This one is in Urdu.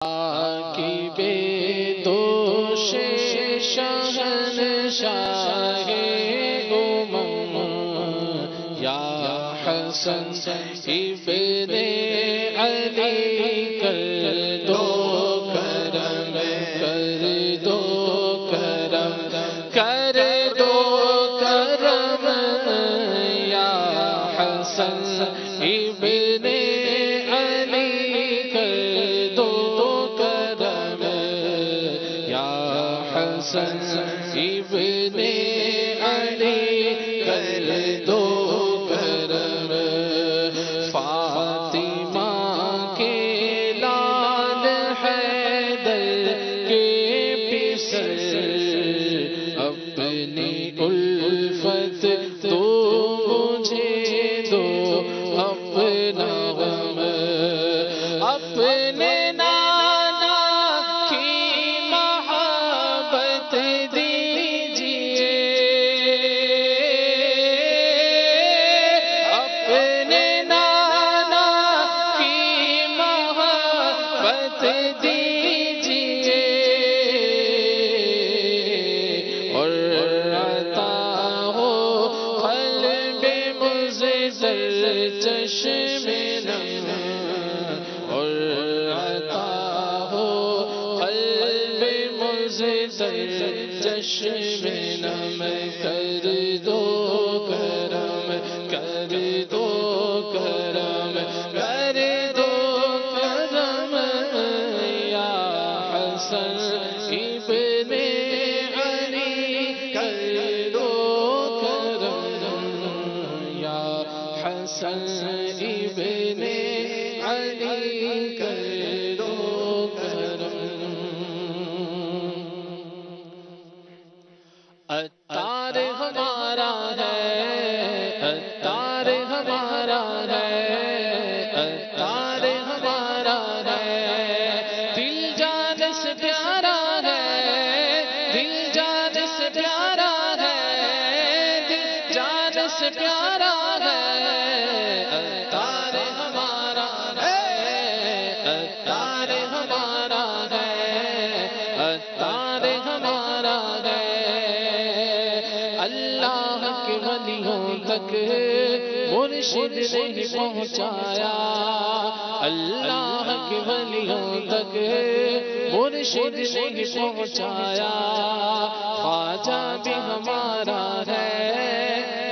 کی بے دوش شہنشاہ امم یا حسن ابن علی کر دو کرم کر دو کرم کر دو کرم یا حسن ابن علی کر دو کرم یا حسن ابن علی کر دو کرم فاطمہ کے لال حیدر کے پسر اپنی الفت تو مجھے دو اپنا غم اپنے نانا کی محبت دیجئے اپنے نانا کی محبت دیجئے اور عطا ہو قلب مزدر چشم نم اور عطا ہو قلب مزدر چشم نم کر دو کرم کر دو کرم کر دو کرم یا حسن ابن علی کر دو کرم یا حسن ابن علی کر دو کرم عطار ہمارا ہے عطار ہمارا ہے عطار ہمارا ہے دل جان سے پیارا ہے دل جان سے پیارا ہے دل جان سے پیارا ہے عطار ہمارا ہے عطار ہمارا ہے عطار ہمارا ہے اللہ کے ولیوں تک مرشد نہیں پہنچایا اللہ کے ولیوں تک مرشد نہیں پہنچایا خواجہ بھی ہمارا ہے